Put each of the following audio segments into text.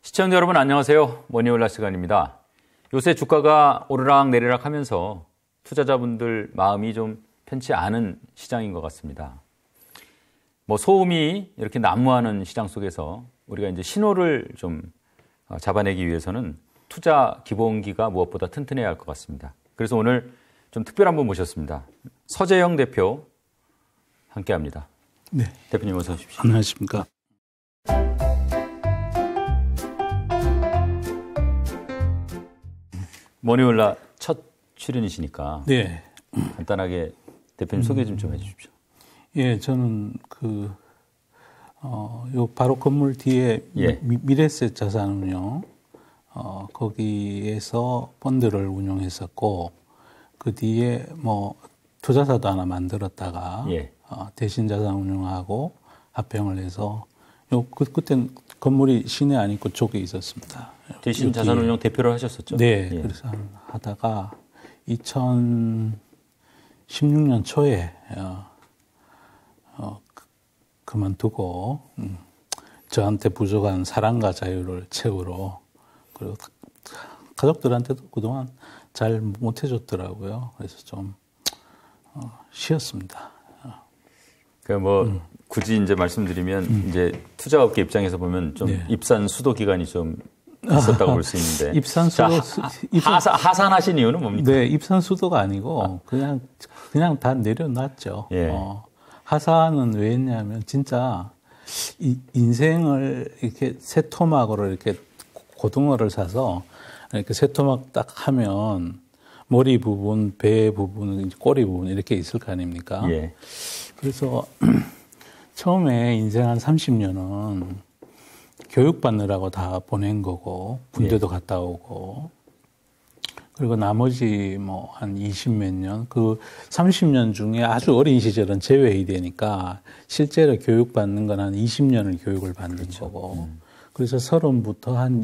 시청자 여러분 안녕하세요. 머니올라 시간입니다. 요새 주가가 오르락 내리락 하면서 투자자분들 마음이 좀 편치 않은 시장인 것 같습니다. 소음이 이렇게 난무하는 시장 속에서 우리가 이제 신호를 좀 잡아내기 위해서는 투자 기본기가 무엇보다 튼튼해야 할 것 같습니다. 그래서 오늘 좀 특별한 분 모셨습니다. 서재영 대표 함께 합니다. 네. 대표님 어서 오십시오. 안녕하십니까. 머니올라 첫 출연이시니까 네. 간단하게 대표님 소개 좀 해주십시오. 예, 저는 요 바로 건물 뒤에 미래셋 자산운용 거기에서 펀드를 운용했었고 그 뒤에 투자사도 하나 만들었다가 대신 자산운용하고 합병을 해서 그땐 건물이 시내 아니고 쪽에 있었습니다. 대신 자산운용 대표를 하셨었죠? 네. 그래서 하다가 2016년 초에 그만두고 저한테 부족한 사랑과 자유를 채우러 그리고 가족들한테도 그동안 잘 못해줬더라고요. 그래서 좀 쉬었습니다. 굳이 이제 말씀드리면 이제 투자업계 입장에서 보면 좀 입산 수도 기간이 좀 있었다고 볼 수 있는데 입산 수도 하산하신 이유는 뭡니까? 네, 입산 수도가 아니고 그냥 다 내려놨죠. 하산은 왜 했냐면 진짜 인생을 이렇게 새 토막으로 이렇게 고등어를 사서 이렇게 새 토막 딱 하면 머리 부분, 배 부분, 꼬리 부분 이렇게 있을 거 아닙니까? 그래서 처음에 인생 한 30년은 교육받느라고 다 보낸 거고 군대도 갔다 오고 그리고 나머지 한 20몇 년, 그 30년 중에 아주 어린 시절은 제외해야 되니까 실제로 교육받는 건 한 20년을 교육을 받는 거고 그래서 30부터 한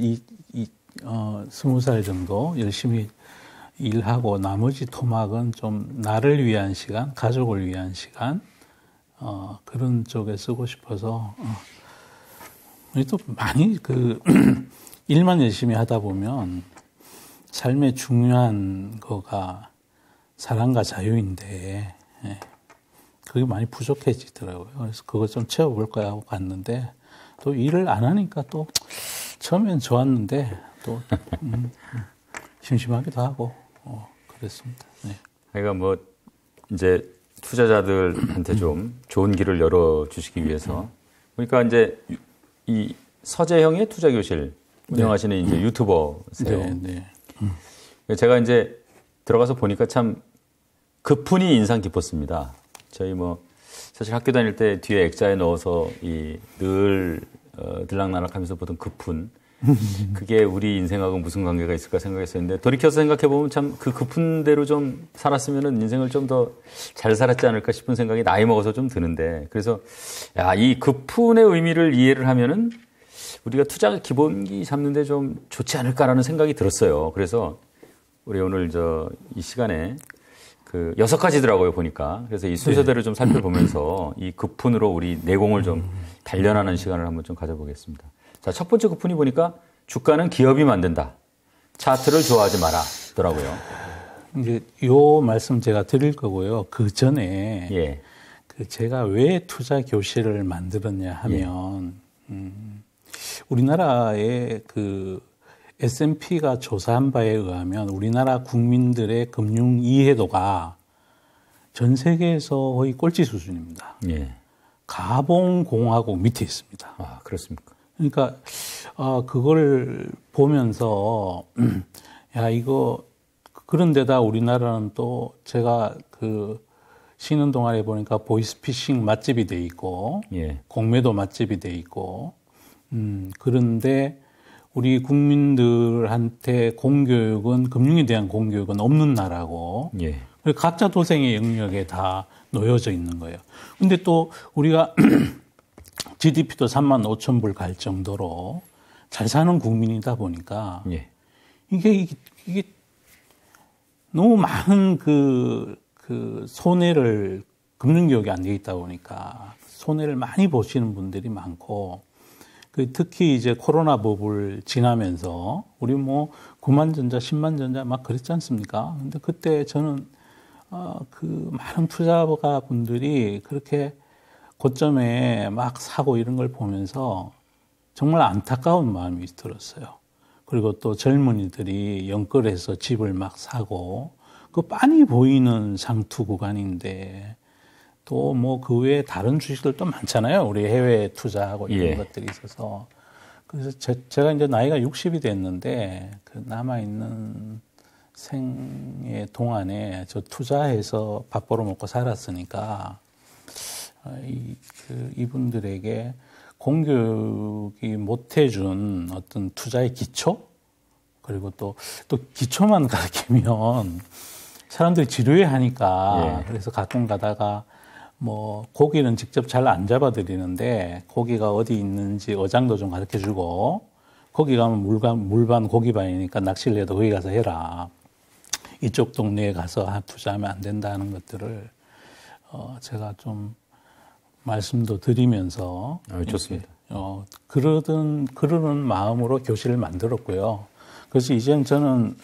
20살 정도 열심히 일하고 나머지 토막은 좀 나를 위한 시간, 가족을 위한 시간 그런 쪽에 쓰고 싶어서 또 많이 일만 열심히 하다 보면 삶의 중요한 거가 사랑과 자유인데 그게 많이 부족해지더라고요. 그래서 그거 좀 채워볼까 하고 갔는데 또 일을 안 하니까 또 처음엔 좋았는데 또 심심하기도 하고 그랬습니다. 그러니까 이제 투자자들한테 좀 좋은 길을 열어주시기 위해서 그러니까 이제 이 서재형의 투자교실 운영하시는 이제 유튜버세요. 제가 이제 들어가서 보니까 참 그푼이 인상 깊었습니다. 저희 사실 학교 다닐 때 뒤에 액자에 넣어서 늘 들락날락하면서 보던 그푼 그게 우리 인생하고 무슨 관계가 있을까 생각했었는데 돌이켜서 생각해보면 참 그 그푼대로 좀 살았으면 인생을 좀 더 잘 살았지 않을까 싶은 생각이 나이 먹어서 좀 드는데 그래서 이 그푼의 의미를 이해를 하면은 우리가 투자 기본기 잡는데 좀 좋지 않을까라는 생각이 들었어요. 그래서 우리 오늘 이 시간에 6가지더라고요 보니까. 그래서 이 순서대로 좀 살펴보면서 이 그푼으로 우리 내공을 좀 단련하는 시간을 한번 좀 가져보겠습니다. 자, 첫 번째 그푼이 보니까 주가는 기업이 만든다. 차트를 좋아하지 마라더라고요. 이제 요 말씀 제가 드릴 거고요. 그 전에 제가 왜 투자 교실을 만들었냐 하면 우리나라의 S&P가 조사한 바에 의하면 우리나라 국민들의 금융 이해도가 전 세계에서 거의 꼴찌 수준입니다. 가봉공화국 밑에 있습니다. 아, 그렇습니까? 그러니까 그걸 보면서 그런데다 우리나라는 또 제가 쉬는 동안에 보니까 보이스피싱 맛집이 돼 있고 공매도 맛집이 돼 있고 그런데 우리 국민들한테 공교육은 금융에 대한 공교육은 없는 나라고 각자 도생의 영역에 다 놓여져 있는 거예요. 근데 또 우리가 GDP도 35,000불 갈 정도로 잘 사는 국민이다 보니까 이게 너무 많은 그 손해를 금융교육이 안 돼 있다 보니까 손해를 많이 보시는 분들이 많고 그 특히 이제 코로나 버블 지나면서 우리 뭐 9만 전자, 10만 전자 막 그랬지 않습니까? 근데 그때 저는 그 많은 투자가 분들이 그렇게 고점에 막 사고 이런 걸 보면서 정말 안타까운 마음이 들었어요. 그리고 또 젊은이들이 연끌해서 집을 막 사고 그 빤히 보이는 상투 구간인데 또 뭐 그 외에 다른 주식들도 많잖아요. 우리 해외 투자하고 이런 것들이 있어서. 그래서 제가 이제 나이가 60이 됐는데 그 남아있는 생애 동안에 저 투자해서 밥 벌어 먹고 살았으니까 이분들에게 공교육이 못 해준 어떤 투자의 기초 그리고 또 기초만 가르치면 사람들이 지루해 하니까 그래서 가끔 가다가 뭐 고기는 직접 잘 안 잡아드리는데 고기가 어디 있는지 어장도 좀 가르쳐주고 거기 가면 물반 고기반이니까 낚시를 해도 거기 가서 해라. 이쪽 동네에 가서 투자하면 안 된다는 것들을 제가 좀 말씀도 드리면서 좋습니다. 그러는 마음으로 교실을 만들었고요. 그래서 이제는 저는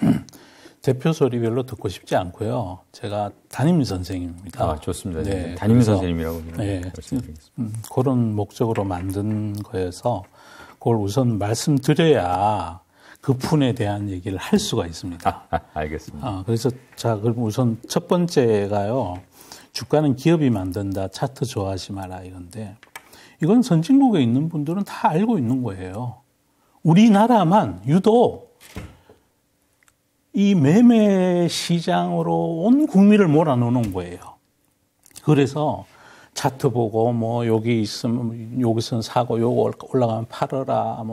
대표 소리 별로 듣고 싶지 않고요. 제가 담임 선생님입니다. 좋습니다. 네, 담임 선생님이라고 말씀드리겠습니다. 그런 목적으로 만든 거여서 그걸 우선 말씀드려야 그 푼에 대한 얘기를 할 수가 있습니다. 알겠습니다. 그래서 자, 그럼 우선 첫 번째가요. 주가는 기업이 만든다. 차트 좋아하지 마라 이건데 이건 선진국에 있는 분들은 다 알고 있는 거예요. 우리나라만 유독 이 매매 시장으로 온 국민을 몰아넣는 거예요. 그래서 차트 보고 뭐 여기 있으면 여기서는 사고 요거 올라가면 팔아라.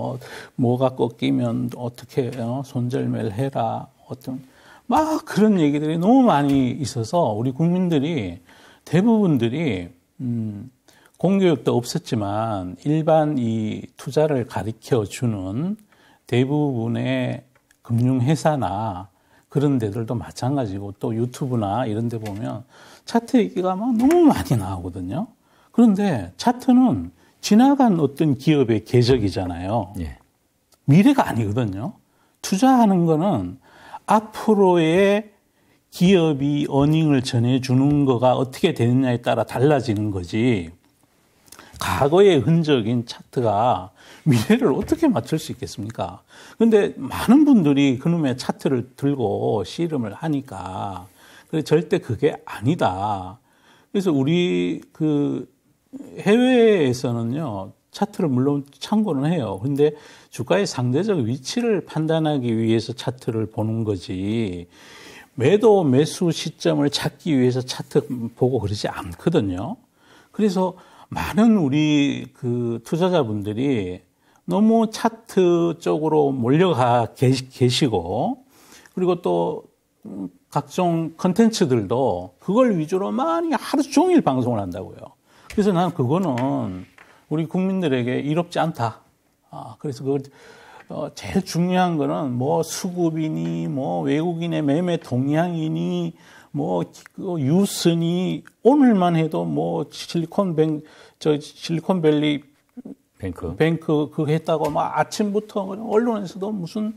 뭐가 꺾이면 어떻게 손절매를 해라. 어떤 막 그런 얘기들이 너무 많이 있어서 우리 국민들이 대부분들이 공교육도 없었지만 일반 이 투자를 가르쳐 주는 대부분의 금융회사나 그런 데들도 마찬가지고 또 유튜브나 이런 데 보면 차트 얘기가 막 너무 많이 나오거든요. 그런데 차트는 지나간 어떤 기업의 궤적이잖아요. 미래가 아니거든요. 투자하는 거는 앞으로의 기업이 어닝을 전해주는 거가 어떻게 되느냐에 따라 달라지는 거지. 과거의 흔적인 차트가 미래를 어떻게 맞출 수 있겠습니까? 근데 많은 분들이 그놈의 차트를 들고 씨름을 하니까 절대 그게 아니다. 그래서 우리 그 해외에서는요, 차트를 물론 참고는 해요. 근데 주가의 상대적 위치를 판단하기 위해서 차트를 보는 거지, 매도 매수 시점을 찾기 위해서 차트 보고 그러지 않거든요. 그래서 많은 우리 그 투자자분들이 너무 차트 쪽으로 몰려가 계시고, 그리고 또 각종 컨텐츠들도 그걸 위주로 많이 하루 종일 방송을 한다고요. 그래서 난 그거는 우리 국민들에게 이롭지 않다. 그래서 그걸 제일 중요한 거는 뭐 수급이니 뭐 외국인의 매매 동향이니 뭐 유스니 오늘만 해도 뭐 실리콘밸리 뱅크 그거 했다고 막 아침부터 언론에서도 무슨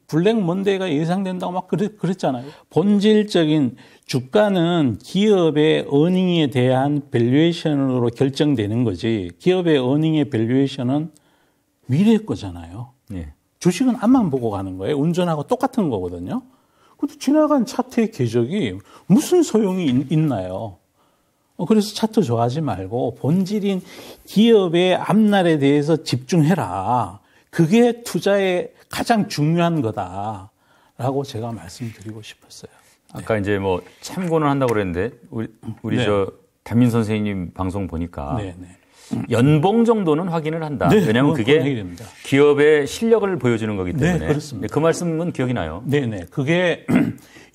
블랙 먼데이가 예상된다고 막 그랬잖아요. 본질적인 주가는 기업의 어닝에 대한 밸류에이션으로 결정되는 거지. 기업의 어닝의 밸류에이션은 미래 거잖아요. 주식은 앞만 보고 가는 거예요. 운전하고 똑같은 거거든요. 근데 지나간 차트의 궤적이 무슨 소용이 있나요? 그래서 차트 좋아하지 말고 본질인 기업의 앞날에 대해서 집중해라. 그게 투자의 가장 중요한 거다라고 제가 말씀드리고 싶었어요. 아까 이제 뭐 참고는 한다고 그랬는데 우리 저 담임 선생님 방송 보니까 연봉 정도는 확인을 한다. 왜냐하면 그게 기업의 실력을 보여주는 거기 때문에. 그렇습니다. 그 말씀은 기억이 나요. 그게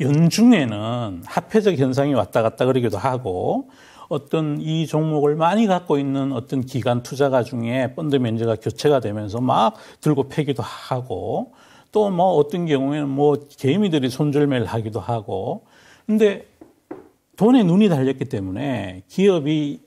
연중에는 화폐적 현상이 왔다 갔다 그러기도 하고 어떤 이 종목을 많이 갖고 있는 어떤 기관 투자가 중에 펀드 매니저가 교체가 되면서 막 들고 패기도 하고 또 뭐 어떤 경우에는 뭐 개미들이 손절매를 하기도 하고 근데 돈에 눈이 달렸기 때문에 기업이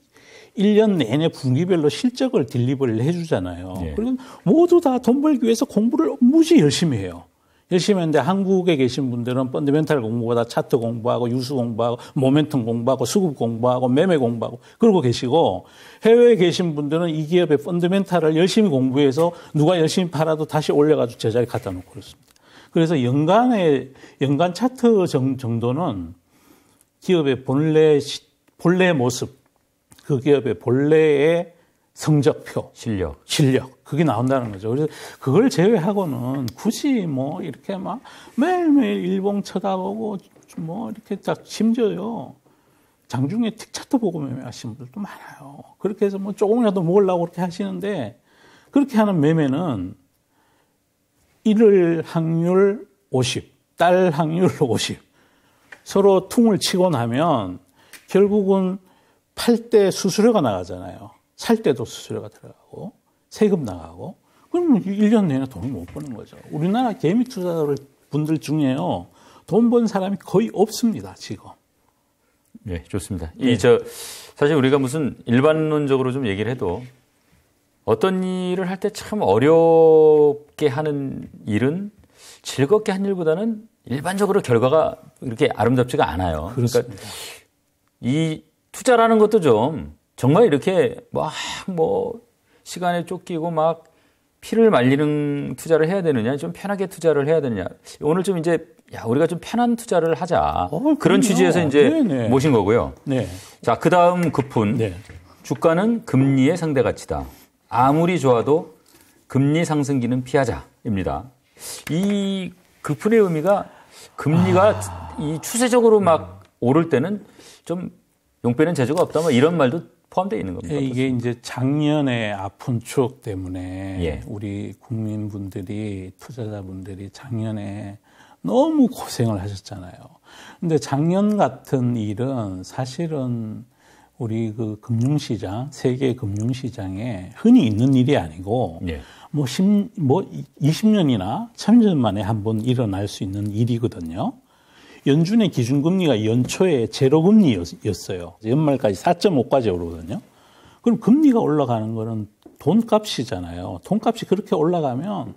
1년 내내 분기별로 실적을 딜리버리를 해주잖아요. 예. 그리고 모두 다 돈 벌기 위해서 공부를 무지 열심히 해요. 열심히 했는데 한국에 계신 분들은 펀더멘탈 공부보다 차트 공부하고 유수 공부하고 모멘텀 공부하고 수급 공부하고 매매 공부하고 그러고 계시고 해외에 계신 분들은 이 기업의 펀더멘탈을 열심히 공부해서 누가 열심히 팔아도 다시 올려가지고 제자리 갖다 놓고 그렇습니다. 그래서 연간 차트 정도는 기업의 본래 모습, 그 기업의 본래의 성적표, 실력, 그게 나온다는 거죠. 그래서 그걸 제외하고는 굳이 뭐 이렇게 막 매일매일 일봉 쳐다보고 뭐 이렇게 딱 심지어요. 장중에 틱차트 보고 매매하시는 분들도 많아요. 그렇게 해서 뭐 조금이라도 먹으려고 그렇게 하시는데 그렇게 하는 매매는 일을 확률 50, 딸 확률 50. 서로 퉁을 치고 나면 결국은 팔 때 수수료가 나가잖아요. 살 때도 수수료가 들어가고 세금 나가고 그러면 1년 내내 돈을 못 버는 거죠. 우리나라 개미 투자자 분들 중에요. 돈 번 사람이 거의 없습니다. 지금. 네, 좋습니다. 사실 우리가 무슨 일반론적으로 좀 얘기를 해도 어떤 일을 할 때 참 어렵게 하는 일은 즐겁게 한 일보다는 일반적으로 결과가 이렇게 아름답지가 않아요. 그렇습니다. 그러니까 이 투자라는 것도 좀 정말 이렇게 시간에 쫓기고 막 피를 말리는 투자를 해야 되느냐, 좀 편하게 투자를 해야 되느냐. 오늘 좀 우리가 좀 편한 투자를 하자. 그런 취지에서 네네. 모신 거고요. 네. 자, 그 다음 급분. 네. 주가는 금리의 상대 가치다. 아무리 좋아도 금리 상승기는 피하자입니다. 이 급분의 의미가 금리가 이 추세적으로 막 오를 때는 좀 용빼는 재주가 없다, 뭐 이런 말도 포함되어 있는 겁니다. 이게 이제 작년에 아픈 추억 때문에 우리 국민분들이, 투자자분들이 작년에 너무 고생을 하셨잖아요. 근데 작년 같은 일은 사실은 우리 그 금융시장, 세계 금융시장에 흔히 있는 일이 아니고, 뭐 20년이나 30년 만에 한번 일어날 수 있는 일이거든요. 연준의 기준금리가 연초에 제로금리였어요. 연말까지 4.5까지 오르거든요. 그럼 금리가 올라가는 거는 돈값이잖아요. 돈값이 그렇게 올라가면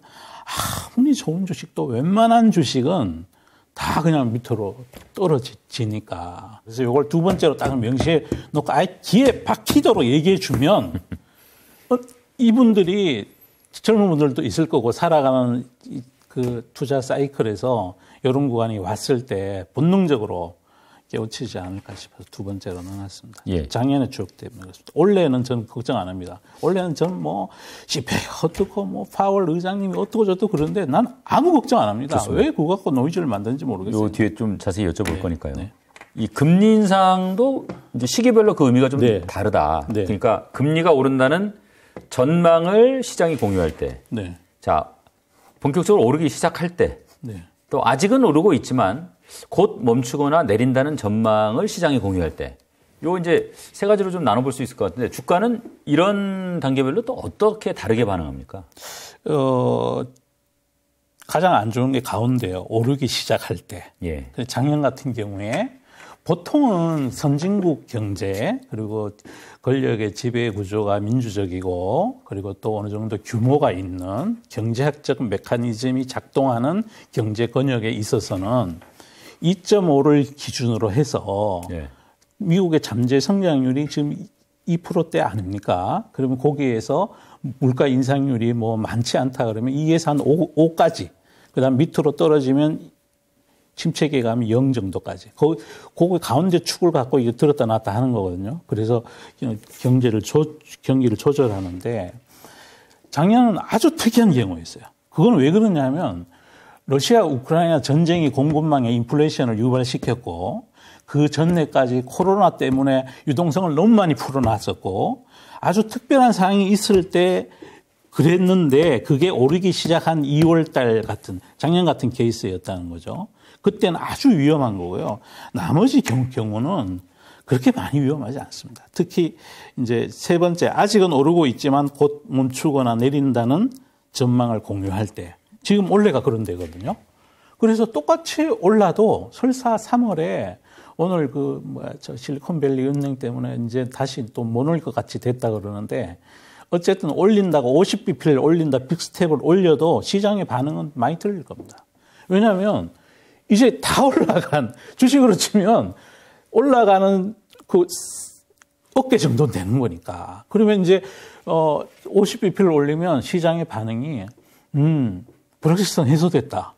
아무리 좋은 주식도 웬만한 주식은 다 그냥 밑으로 떨어지니까. 그래서 이걸 두 번째로 딱 명시해 놓고 아예 귀에 박히도록 얘기해 주면 이분들이 젊은 분들도 있을 거고 살아가는 그 투자 사이클에서 이런 구간이 왔을 때 본능적으로 깨우치지 않을까 싶어서 두 번째로 넣어놨습니다. 작년의 추억 때문에 그렇습니다. 올해는 저는 걱정 안 합니다. 올해는 저는 뭐 CPI 어떻고 뭐 파월 의장님이 어떻고 저떻고 그러는데 난 아무 걱정 안 합니다. 좋습니다. 왜 그거 갖고 노이즈를 만드는지 모르겠어요. 요 뒤에 좀 자세히 여쭤볼 거니까요. 이 금리 인상도 이제 시기별로 그 의미가 좀 다르다. 그러니까 금리가 오른다는 전망을 시장이 공유할 때, 자 본격적으로 오르기 시작할 때, 또 아직은 오르고 있지만 곧 멈추거나 내린다는 전망을 시장이 공유할 때, 요 이제 세 가지로 좀 나눠볼 수 있을 것 같은데 주가는 이런 단계별로 또 어떻게 다르게 반응합니까? 가장 안 좋은 게 가운데요. 오르기 시작할 때. 작년 같은 경우에 보통은 선진국 경제 그리고 권력의 지배 구조가 민주적이고 그리고 또 어느 정도 규모가 있는 경제학적 메커니즘이 작동하는 경제 권역에 있어서는 2.5를 기준으로 해서 미국의 잠재 성장률이 지금 2%대 아닙니까? 그러면 거기에서 물가 인상률이 뭐 많지 않다 그러면 2에서 한 5까지 그다음 밑으로 떨어지면 침체기에 가면 0 정도까지. 거기 가운데 축을 갖고 이게 들었다 놨다 하는 거거든요. 그래서 경기를 조절하는데 작년은 아주 특이한 경우였어요. 그건 왜 그러냐면 러시아 우크라이나 전쟁이 공급망에 인플레이션을 유발시켰고 그 전에까지 코로나 때문에 유동성을 너무 많이 풀어놨었고 아주 특별한 상황이 있을 때 그랬는데 그게 오르기 시작한 2월 달 같은 작년 같은 케이스였다는 거죠. 그때는 아주 위험한 거고요. 나머지 경우는 그렇게 많이 위험하지 않습니다. 특히 이제 세 번째, 아직은 오르고 있지만 곧 멈추거나 내린다는 전망을 공유할 때. 지금 올해가 그런 데거든요. 그래서 똑같이 올라도 설사 3월에 오늘 저 실리콘밸리 은행 때문에 이제 다시 또 못 올 것 같이 됐다 그러는데 어쨌든 올린다고 50bp를 올린다 빅스텝을 올려도 시장의 반응은 많이 틀릴 겁니다. 왜냐하면 이제 다 올라간 주식으로 치면 올라가는 그 어깨 정도 되는 거니까. 그러면 이제 50bp를 올리면 시장의 반응이 불확실성 해소됐다.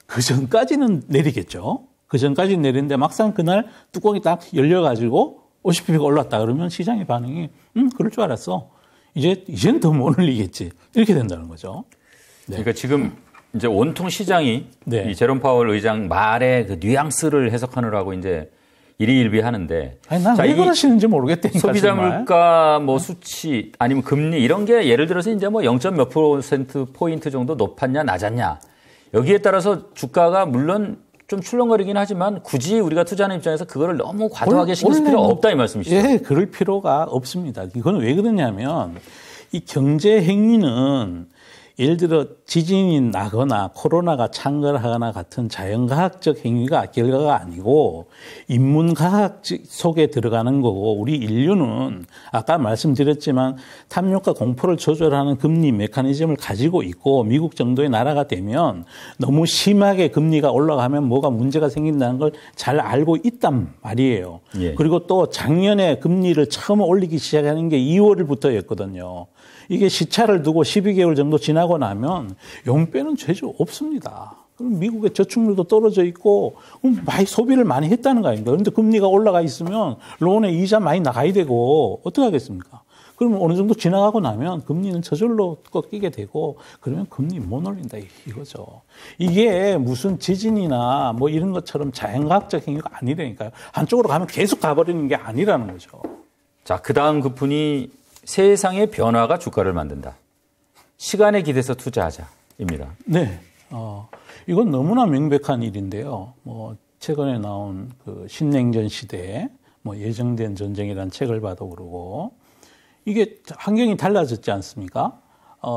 그 전까지는 내리겠죠. 그 전까지는 내리는데 막상 그날 뚜껑이 딱 열려가지고 50bp가 올랐다 그러면 시장의 반응이 그럴 줄 알았어. 이제는 더 못 올리겠지. 이렇게 된다는 거죠. 네. 그러니까 지금 이제 온통 시장이 네. 이 제롬 파월 의장 말의 그 뉘앙스를 해석하느라고 이제 일희일비하는데. 아니, 난 왜 그러시는지 모르겠다니까. 소비자 물가 뭐 수치 아니면 금리 이런 게 예를 들어서 이제 뭐 0. 몇 %포인트 정도 높았냐 낮았냐. 여기에 따라서 주가가 물론 좀 출렁거리긴 하지만 굳이 우리가 투자하는 입장에서 그거를 너무 과도하게 신경 쓸 필요가 없다 이 말씀이시죠? 예, 그럴 필요가 없습니다. 이건 왜 그러냐면 이 경제 행위는 예를 들어 지진이 나거나 코로나가 창궐하거나 같은 자연과학적 행위가 결과가 아니고 인문과학 속에 들어가는 거고 우리 인류는 아까 말씀드렸지만 탐욕과 공포를 조절하는 금리 메커니즘을 가지고 있고 미국 정도의 나라가 되면 너무 심하게 금리가 올라가면 뭐가 문제가 생긴다는 걸 잘 알고 있단 말이에요. 예. 그리고 또 작년에 금리를 처음 올리기 시작하는 게 2월부터였거든요. 이게 시차를 두고 12개월 정도 지나고 나면 용빼는 죄도 없습니다. 그럼 미국의 저축률도 떨어져 있고 많이 소비를 많이 했다는 거 아닙니까? 그런데 금리가 올라가 있으면 론에 이자 많이 나가야 되고 어떻게 하겠습니까? 그러면 어느 정도 지나가고 나면 금리는 저절로 꺾이게 되고 그러면 금리 못 올린다 이거죠. 이게 무슨 지진이나 뭐 이런 것처럼 자연과학적 행위가 아니라니까요. 한쪽으로 가면 계속 가버리는 게 아니라는 거죠. 자, 그 다음 그 분이 세상의 변화가 주가를 만든다. 시간에 기대서 투자하자입니다. 네. 이건 너무나 명백한 일인데요. 뭐, 최근에 나온 그 신냉전 시대에 뭐 예정된 전쟁이라는 책을 봐도 그러고 이게 환경이 달라졌지 않습니까?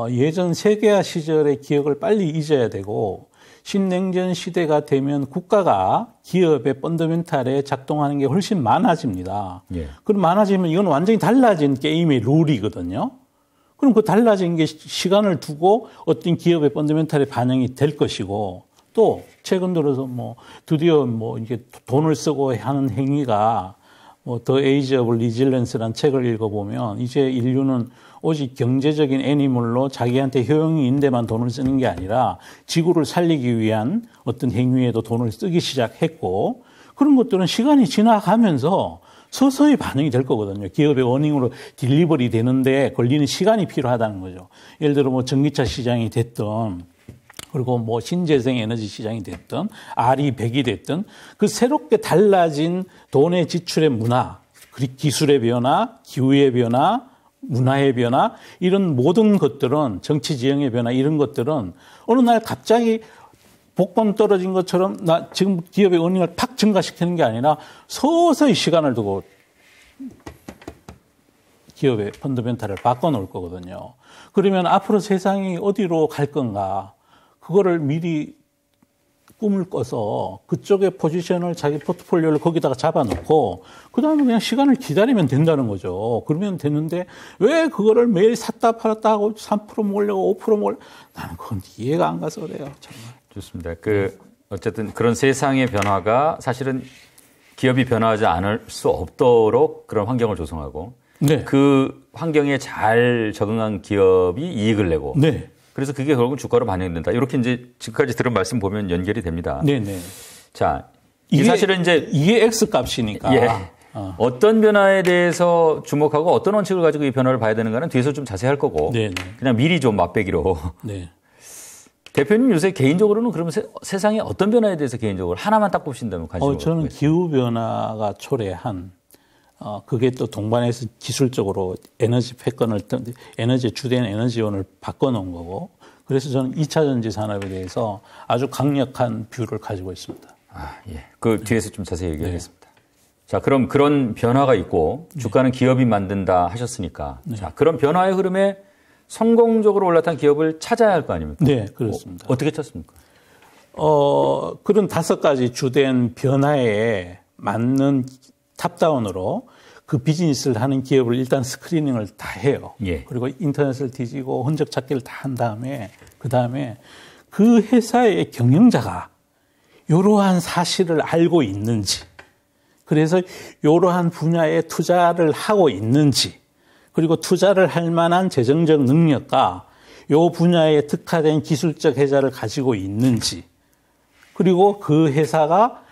예전 세계화 시절의 기억을 빨리 잊어야 되고 신냉전 시대가 되면 국가가 기업의 펀더멘탈에 작동하는 게 훨씬 많아집니다. 예. 그럼 많아지면 이건 완전히 달라진 게임의 룰이거든요. 그럼 그 달라진 게 시간을 두고 어떤 기업의 펀더멘탈에 반영이 될 것이고 또 최근 들어서 뭐 드디어 뭐 이게 돈을 쓰고 하는 행위가 뭐 The Age of Resilience라는 책을 읽어보면 이제 인류는 오직 경제적인 애니멀로 자기한테 효용이 있는 데만 돈을 쓰는 게 아니라 지구를 살리기 위한 어떤 행위에도 돈을 쓰기 시작했고 그런 것들은 시간이 지나가면서 서서히 반영이 될 거거든요. 기업의 어닝으로 딜리버리 되는데 걸리는 시간이 필요하다는 거죠. 예를 들어 뭐 전기차 시장이 됐던 그리고 뭐 신재생 에너지 시장이 됐든 R이 100이 됐든 그 새롭게 달라진 돈의 지출의 문화, 기술의 변화, 기후의 변화, 문화의 변화 이런 모든 것들은 정치 지형의 변화 이런 것들은 어느 날 갑자기 복권 떨어진 것처럼 나 지금 기업의 어닝을 팍 증가시키는 게 아니라 서서히 시간을 두고 기업의 펀더멘탈을 바꿔놓을 거거든요. 그러면 앞으로 세상이 어디로 갈 건가 그거를 미리 꿈을 꿔서 그쪽의 포지션을 자기 포트폴리오를 거기다가 잡아놓고 그다음에 그냥 시간을 기다리면 된다는 거죠. 그러면 되는데 왜 그거를 매일 샀다 팔았다 하고 3% 몰려고 5% 몰려 나는 그건 이해가 안 가서 그래요. 정말. 좋습니다. 어쨌든 그런 세상의 변화가 사실은 기업이 변화하지 않을 수 없도록 그런 환경을 조성하고 네. 그 환경에 잘 적응한 기업이 이익을 내고 네. 그래서 그게 결국은 주가로 반영된다. 이렇게 이제 지금까지 들은 말씀 보면 연결이 됩니다. 네네. 자, 이게 사실은 이제 이게 X 값이니까. 예. 어떤 변화에 대해서 주목하고 어떤 원칙을 가지고 이 변화를 봐야 되는가는 뒤에서 좀 자세히 할 거고. 네네. 그냥 미리 좀 맛배기로. 네. 대표님 요새 개인적으로는 그러면 세상에 어떤 변화에 대해서 개인적으로 하나만 딱 꼽신다면 관심을 저는 기후 변화가 초래한 그게 또 동반해서 기술적으로 에너지 패권을, 에너지 주된 에너지원을 바꿔놓은 거고, 그래서 저는 2차 전지 산업에 대해서 아주 강력한 뷰를 가지고 있습니다. 예. 그 뒤에서 좀 자세히 얘기하겠습니다. 네. 자, 그럼 그런 변화가 있고, 주가는 기업이 만든다 하셨으니까, 네. 자, 그런 변화의 흐름에 성공적으로 올라탄 기업을 찾아야 할 거 아닙니까? 네, 그렇습니다. 어떻게 찾습니까? 그런 5가지 주된 변화에 맞는 탑다운으로 그 비즈니스를 하는 기업을 일단 스크리닝을 다 해요. 예. 그리고 인터넷을 뒤지고 흔적 찾기를 다 한 다음에 그다음에 그 회사의 경영자가 이러한 사실을 알고 있는지, 그래서 이러한 분야에 투자를 하고 있는지, 그리고 투자를 할 만한 재정적 능력과 이 분야에 특화된 기술적 혜자를 가지고 있는지, 그리고 그 회사가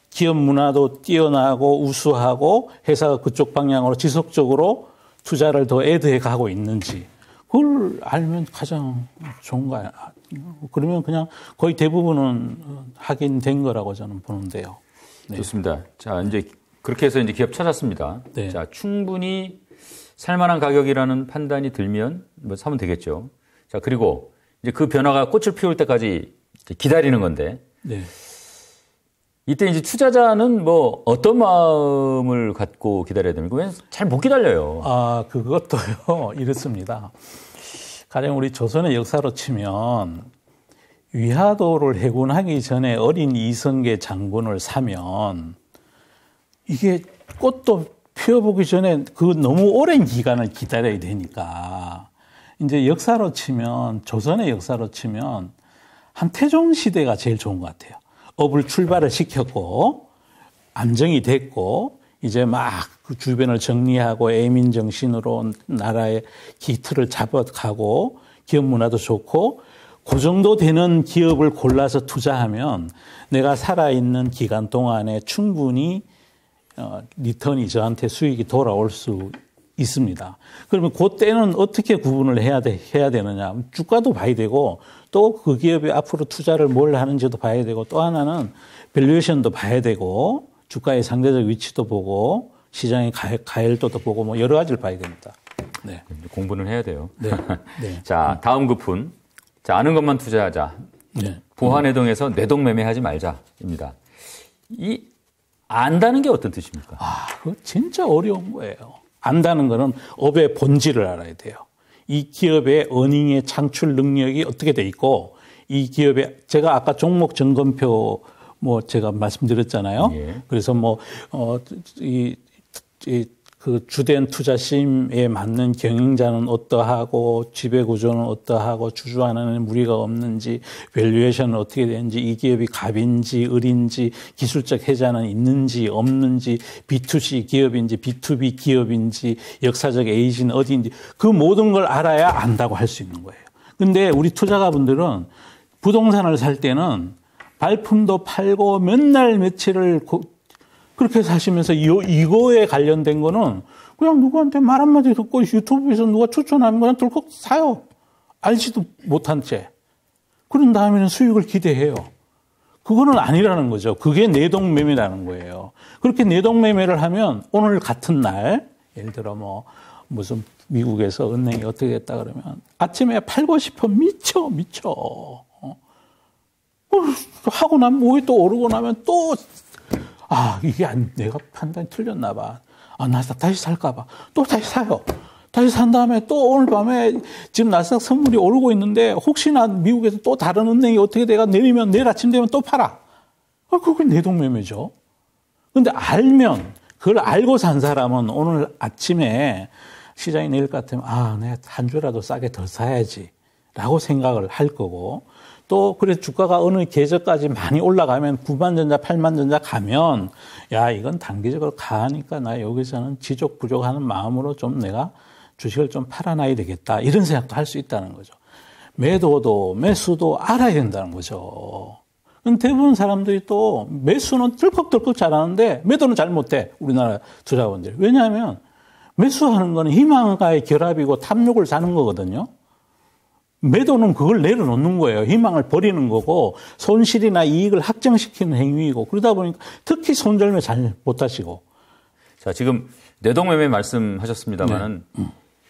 기업 문화도 뛰어나고 우수하고 회사가 그쪽 방향으로 지속적으로 투자를 더 애드해 가고 있는지, 그걸 알면 가장 좋은 거야. 그러면 그냥 거의 대부분은 확인된 거라고 저는 보는데요. 네. 좋습니다. 자, 이제 그렇게 해서 이제 기업 찾았습니다. 네. 자, 충분히 살만한 가격이라는 판단이 들면 뭐 사면 되겠죠. 자, 그리고 이제 그 변화가 꽃을 피울 때까지 기다리는 건데. 네. 이때 이제 투자자는 뭐 어떤 마음을 갖고 기다려야 됩니까? 왜냐면 잘 못 기다려요. 그것도요. 이렇습니다. 가령 우리 조선의 역사로 치면 위화도를 해군하기 전에 어린 이성계 장군을 사면 이게 꽃도 피워보기 전에 그 너무 오랜 기간을 기다려야 되니까 이제 역사로 치면 조선의 역사로 치면 한태종 시대가 제일 좋은 것 같아요. 업을 출발을 시켰고 안정이 됐고 이제 막 그 주변을 정리하고 애민 정신으로 나라의 기틀을 잡아가고 기업 문화도 좋고 그 정도 되는 기업을 골라서 투자하면 내가 살아있는 기간 동안에 충분히 리턴이 저한테 수익이 돌아올 수 있습니다. 그러면 그때는 어떻게 구분을 해야 되느냐. 주가도 봐야 되고 또 그 기업이 앞으로 투자를 뭘 하는지도 봐야 되고 또 하나는 밸류에이션도 봐야 되고 주가의 상대적 위치도 보고 시장의 가열도도 보고 뭐 여러 가지를 봐야 됩니다. 네. 공부는 해야 돼요. 네. 네. 자, 다음 급은 자, 아는 것만 투자하자. 네. 부화내동에서 내동매매하지 말자입니다. 이 안다는 게 어떤 뜻입니까? 그거 진짜 어려운 거예요. 안다는 거는 업의 본질을 알아야 돼요. 이 기업의 어닝의 창출 능력이 어떻게 돼 있고 이 기업의 제가 아까 종목 점검표 뭐 제가 말씀드렸잖아요. 예. 그래서 그 주된 투자심에 맞는 경영자는 어떠하고 지배 구조는 어떠하고 주주하는 무리가 없는지 밸류에이션은 어떻게 되는지 이 기업이 갑인지 을인지 기술적 혜자는 있는지 없는지 B2C 기업인지 B2B 기업인지 역사적 에이지는 어디인지 그 모든 걸 알아야 안다고 할 수 있는 거예요. 근데 우리 투자가분들은 부동산을 살 때는 발품도 팔고 몇 날 며칠을 그렇게 사시면서 이거에 관련된 거는 그냥 누구한테 말 한마디 듣고 유튜브에서 누가 추천하면 그냥 덜컥 사요. 알지도 못한 채. 그런 다음에는 수익을 기대해요. 그거는 아니라는 거죠. 그게 내동매매라는 거예요. 그렇게 내동매매를 하면 오늘 같은 날 예를 들어 무슨 미국에서 은행이 어떻게 했다 그러면 아침에 팔고 싶어 미쳐. 하고 나면 오후에 또 오르고 나면 또 이게 내가 판단이 틀렸나 봐. 나 다시 살까 봐. 또 다시 사요. 다시 산 다음에 또 오늘 밤에 지금 나스닥 선물이 오르고 있는데 혹시나 미국에서 또 다른 은행이 어떻게 내가 내리면 내일 아침 되면 또 팔아. 그게 내동매매죠. 근데 그걸 알고 산 사람은 오늘 아침에 시장이 내릴 것 같으면 내가 한 주라도 싸게 더 사야지 라고 생각을 할 거고 또 그래서 주가가 어느 계절까지 많이 올라가면 9만전자 8만전자 가면 이건 단기적으로 가니까 나 여기서는 지속 부족하는 마음으로 좀 내가 주식을 좀 팔아놔야 되겠다 이런 생각도 할 수 있다는 거죠. 매도도 매수도 알아야 된다는 거죠. 대부분 사람들이 또 매수는 덜컥덜컥 잘하는데 매도는 잘 못해 우리나라 투자원들이. 왜냐하면 매수하는 거는 희망과의 결합이고 탐욕을 사는 거거든요. 매도는 그걸 내려놓는 거예요. 희망을 버리는 거고 손실이나 이익을 확정시키는 행위이고 그러다 보니까 특히 손절매 잘 못하시고. 자, 지금 내동매매 말씀하셨습니다만은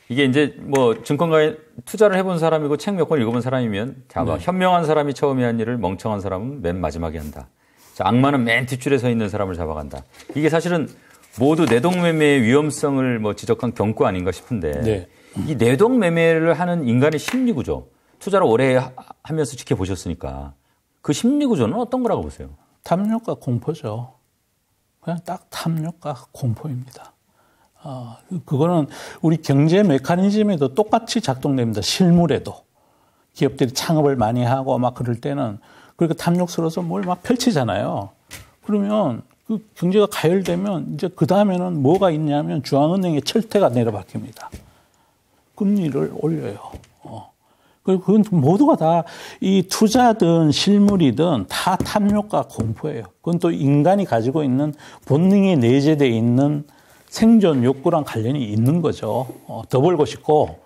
이게 이제 증권가에 투자를 해본 사람이고 책 몇 권 읽어본 사람이면 현명한 사람이 처음에 한 일을 멍청한 사람은 맨 마지막에 한다. 자, 악마는 맨 뒷줄에 서 있는 사람을 잡아간다. 이게 사실은 모두 내동매매의 위험성을 지적한 경고 아닌가 싶은데 이 내동매매를 하는 인간의 심리구조, 투자를 오래 하면서 지켜보셨으니까 그 심리 구조는 어떤 거라고 보세요? 탐욕과 공포죠. 그냥 딱 탐욕과 공포입니다. 그거는 우리 경제 메커니즘에도 똑같이 작동됩니다. 실물에도. 기업들이 창업을 많이 하고 막 그럴 때는 그렇게 탐욕스러워서 뭘 막 펼치잖아요. 그러면 그 경제가 가열되면 이제 그 다음에는 뭐가 있냐면 중앙은행의 철퇴가 내려박힙니다. 금리를 올려요. 그리고 그건 모두가 다 이 투자든 실물이든 다 탐욕과 공포예요. 그건 또 인간이 가지고 있는 본능이 내재되어 있는 생존 욕구랑 관련이 있는 거죠. 더 벌고 싶고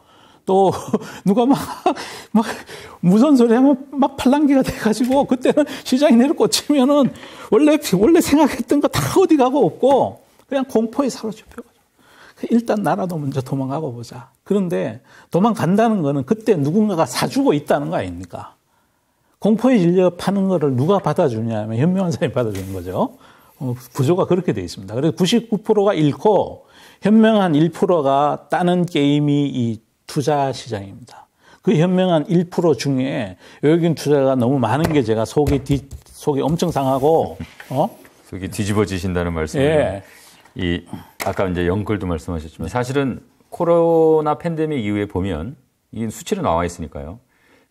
또 누가 막 무서운 소리 하면 막 팔랑귀가 돼가지고 그때는 시장이 내려꽂히면은 원래 생각했던 거 다 어디 가고 없고 그냥 공포에 사로잡혀가지고 일단 나라도 먼저 도망가고 보자. 그런데 도망간다는 거는 그때 누군가가 사주고 있다는 거 아닙니까? 공포에 질려 파는 거를 누가 받아주냐 하면 현명한 사람이 받아주는 거죠. 구조가 그렇게 되어 있습니다. 그래서 99%가 잃고 현명한 1%가 따는 게임이 이 투자 시장입니다. 그 현명한 1% 중에 외국인 투자가 너무 많은 게 제가 속이 엄청 상하고, 속이 뒤집어지신다는 말씀을. 예. 아까 이제 영글도 말씀하셨지만 사실은 코로나 팬데믹 이후에 보면 이 수치로 나와 있으니까요.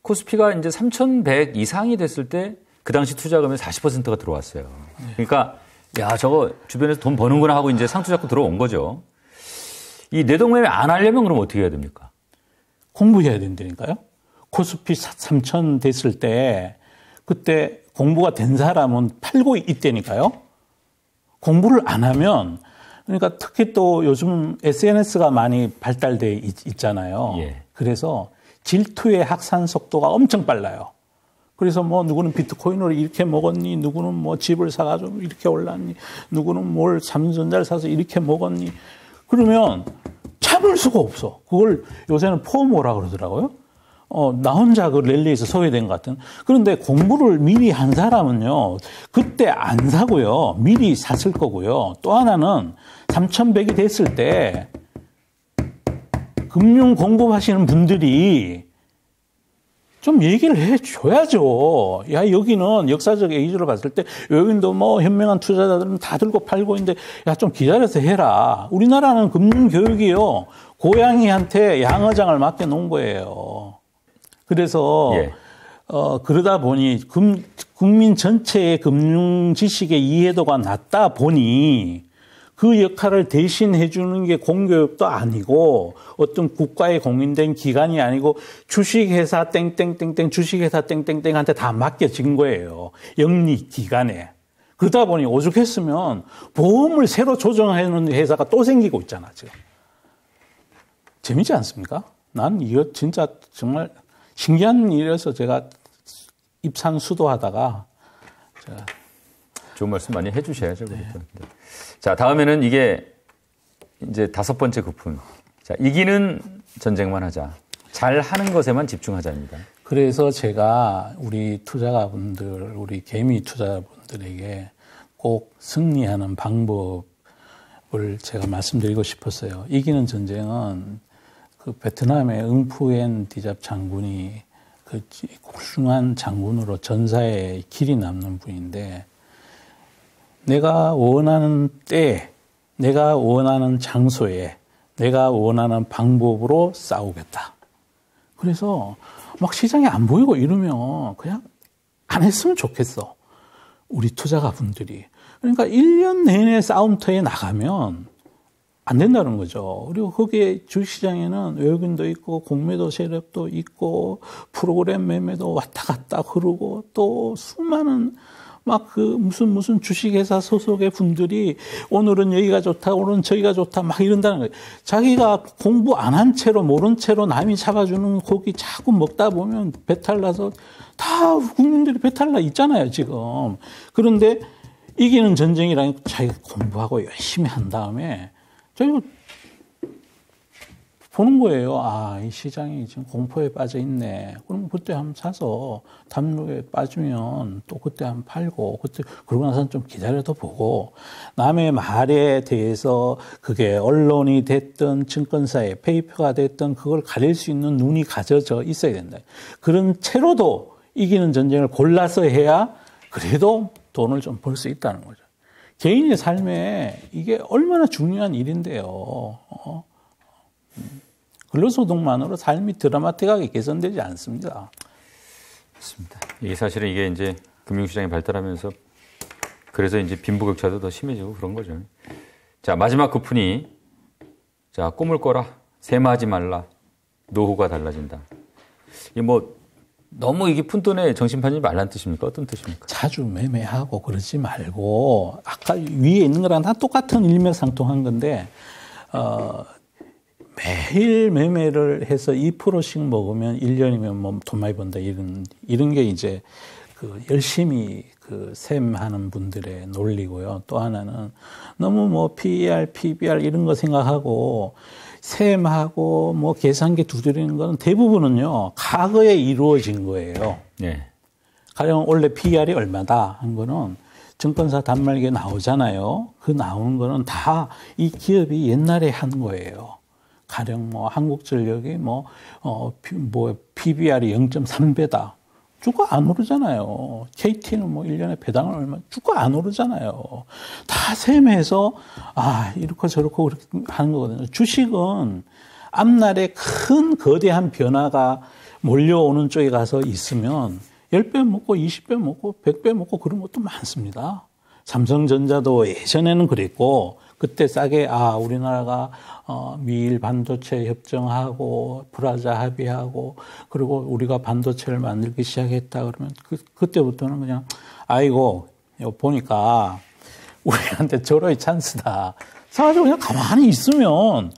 코스피가 이제 3,100 이상이 됐을 때 그 당시 투자금의 40%가 들어왔어요. 그러니까 야, 저거 주변에서 돈 버는구나 하고 이제 상투 잡고 들어온 거죠. 이 내동매매 안 하려면 그럼 어떻게 해야 됩니까? 공부해야 된다니까요. 코스피 3,000 됐을 때 그때 공부가 된 사람은 팔고 있다니까요. 공부를 안 하면 그러니까 특히 또 요즘 SNS가 많이 발달돼 있잖아요. 예. 그래서 질투의 확산 속도가 엄청 빨라요. 그래서 뭐 누구는 비트코인으로 이렇게 먹었니, 누구는 뭐 집을 사가지고 이렇게 올랐니, 누구는 뭘 삼성전자를 사서 이렇게 먹었니. 그러면 참을 수가 없어. 그걸 요새는 포모라 그러더라고요. 나 혼자 그 랠리에서 소외된 것 같은. 그런데 공부를 미리 한 사람은요, 그때 안 사고요, 미리 샀을 거고요. 또 하나는 3,100이 됐을 때 금융 공부하시는 분들이 좀 얘기를 해줘야죠. 야, 여기는 역사적 에이즈로 봤을 때 여기도 뭐 현명한 투자자들은 다 들고 팔고 있는데 야, 좀 기다려서 해라. 우리나라는 금융교육이요, 고양이한테 양어장을 맡겨놓은 거예요. 그래서 예. 그러다 보니 국민 전체의 금융 지식의 이해도가 낮다 보니 그 역할을 대신해 주는 게 공교육도 아니고 어떤 국가에 공인된 기관이 아니고 주식회사 땡땡땡땡 주식회사 땡땡땡한테 다 맡겨진 거예요. 영리 기관에. 그러다 보니 오죽했으면 보험을 새로 조정하는 회사가 또 생기고 있잖아, 지금. 재미지 않습니까? 난 이거 진짜 정말 신기한 일이어서 제가 입산 수도하다가 제가 좋은 말씀 많이 해 주셔야죠. 네. 자, 다음에는 이게 이제 5번째 구품. 자, 이기는 전쟁만 하자. 잘 하는 것에만 집중하자입니다. 그래서 제가 우리 투자가분들, 우리 개미 투자자분들에게 꼭 승리하는 방법을 제가 말씀드리고 싶었어요. 이기는 전쟁은 그 베트남의 응푸엔 디잡 장군이 그 훌륭한 장군으로 전사에 길이 남는 분인데, 내가 원하는 때, 내가 원하는 장소에, 내가 원하는 방법으로 싸우겠다. 그래서 막 시장이 안 보이고 이러면 그냥 안 했으면 좋겠어. 우리 투자가 분들이. 그러니까 1년 내내 싸움터에 나가면 안 된다는 거죠. 그리고 거기에 주식시장에는 외국인도 있고 공매도 세력도 있고 프로그램 매매도 왔다 갔다 흐르고 또 수많은 막 그 무슨 주식회사 소속의 분들이 오늘은 여기가 좋다, 오늘은 저기가 좋다 막 이런다는 거예요. 자기가 공부 안 한 채로 모른 채로 남이 잡아주는 고기 자꾸 먹다 보면 배탈 나서 다 국민들이 배탈 나 있잖아요, 지금. 그런데 이기는 전쟁이라니까 자기가 공부하고 열심히 한 다음에 저희가 보는 거예요. 아, 이 시장이 지금 공포에 빠져 있네. 그럼 그때 한번 사서 탐욕에 빠지면 또 그때 한번 팔고, 그때 그러고 나서는 좀 기다려도 보고, 남의 말에 대해서 그게 언론이 됐든 증권사의 페이퍼가 됐든 그걸 가릴 수 있는 눈이 가져져 있어야 된다. 그런 채로도 이기는 전쟁을 골라서 해야 그래도 돈을 좀 벌 수 있다는 거죠. 개인의 삶에 이게 얼마나 중요한 일인데요. 근로소득만으로 삶이 드라마틱하게 개선되지 않습니다. 맞습니다. 이게 사실은 이게 이제 금융시장이 발달하면서 그래서 이제 빈부격차도 더 심해지고 그런 거죠. 자, 마지막 급훈이 자, 꿈을 꿔라. 셈하지 말라. 노후가 달라진다. 이게 뭐 너무 이게 푼돈에 정신 파지 말라는 뜻입니까? 어떤 뜻입니까? 자주 매매하고 그러지 말고 아까 위에 있는 거랑 다 똑같은 일맥상통한 건데 매일 매매를 해서 2%씩 먹으면 1년이면 뭐 돈 많이 번다 이런 게 이제 그 열심히 그 셈하는 분들의 논리고요. 또 하나는 너무 뭐 PER, PBR 이런 거 생각하고 셈하고 뭐 계산기 두드리는 건 대부분은요 과거에 이루어진 거예요. 네. 가령 원래 PER이 얼마다 한 거는 증권사 단말기에 나오잖아요. 그 나오는 거는 다 이 기업이 옛날에 한 거예요. 가령 뭐 한국전력이 PBR이 0.3배다. 주가 안 오르잖아요. KT는 뭐 1년에 배당을 얼마, 주가 안 오르잖아요. 다 셈해서, 이렇고 저렇고 그렇게 하는 거거든요. 주식은 앞날에 큰 거대한 변화가 몰려오는 쪽에 가서 있으면 10배 먹고 20배 먹고 100배 먹고 그런 것도 많습니다. 삼성전자도 예전에는 그랬고, 그때 싸게, 우리나라가, 미일 반도체 협정하고, 프라자 합의하고, 그리고 우리가 반도체를 만들기 시작했다 그러면, 그때부터는 그냥, 보니까, 우리한테 절호의 찬스다. 사실 그냥 가만히 있으면,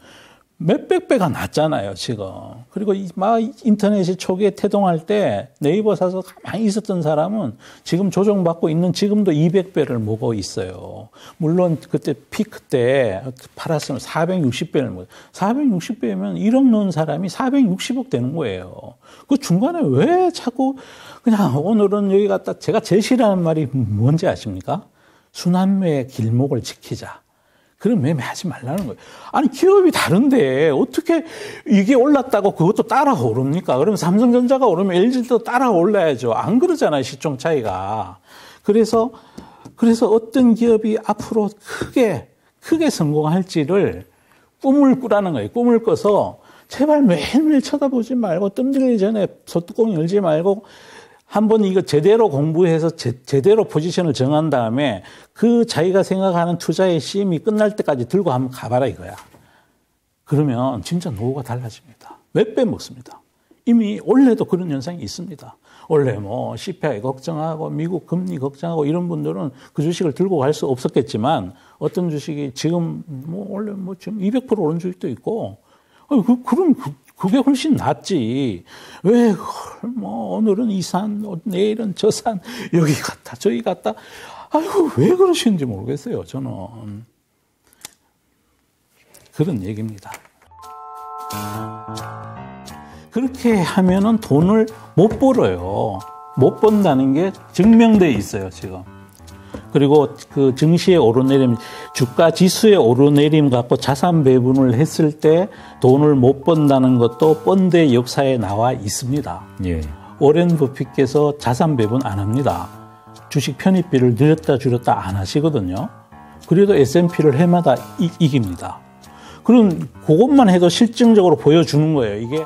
몇백 배가 났잖아요, 지금. 그리고 인터넷이 초기에 태동할 때 네이버 사서 가만히 있었던 사람은 지금 조정받고 있는 지금도 200배를 먹고 있어요. 물론 그때 피크 때 팔았으면 460배를 먹어요. 460배면 1억 넣은 사람이 460억 되는 거예요. 그 중간에 왜 자꾸 그냥 오늘은 여기 갔다 제가 제일 싫어하는 말이 뭔지 아십니까? 순환매의 길목을 지키자. 그런 매매하지 말라는 거예요. 아니, 기업이 다른데 어떻게 이게 올랐다고 그것도 따라 오릅니까? 그러면 삼성전자가 오르면 LG도 따라 올라야죠. 안 그러잖아요, 시총 차이가. 그래서 어떤 기업이 앞으로 크게 성공할지를 꿈을 꾸라는 거예요. 꿈을 꿔서 제발 매일매일 쳐다보지 말고 뜸 들기 전에 소뚜껑 열지 말고 한번 이거 제대로 공부해서 제대로 포지션을 정한 다음에 그 자기가 생각하는 투자의 시임이 끝날 때까지 들고 한번 가봐라 이거야. 그러면 진짜 노후가 달라집니다. 몇 배 먹습니다. 이미 원래도 그런 현상이 있습니다. 원래 뭐 CPI 걱정하고 미국 금리 걱정하고 이런 분들은 그 주식을 들고 갈 수 없었겠지만 어떤 주식이 지금 원래 지금 200% 오른 주식도 있고 그럼 그게 훨씬 낫지. 왜, 오늘은 이 산, 내일은 저 산, 여기 갔다, 저기 갔다. 왜 그러시는지 모르겠어요, 저는. 그런 얘기입니다. 그렇게 하면은 돈을 못 벌어요. 못 번다는 게 증명되어 있어요, 지금. 그리고 그 증시의 오르내림, 주가 지수의 오르내림 갖고 자산 배분을 했을 때 돈을 못 번다는 것도 펀드의 역사에 나와 있습니다. 예. 워렌 버핏께서 자산 배분 안 합니다. 주식 편입비를 늘렸다 줄였다 안 하시거든요. 그래도 S&P를 해마다 이깁니다. 그럼 그것만 해도 실증적으로 보여주는 거예요. 이게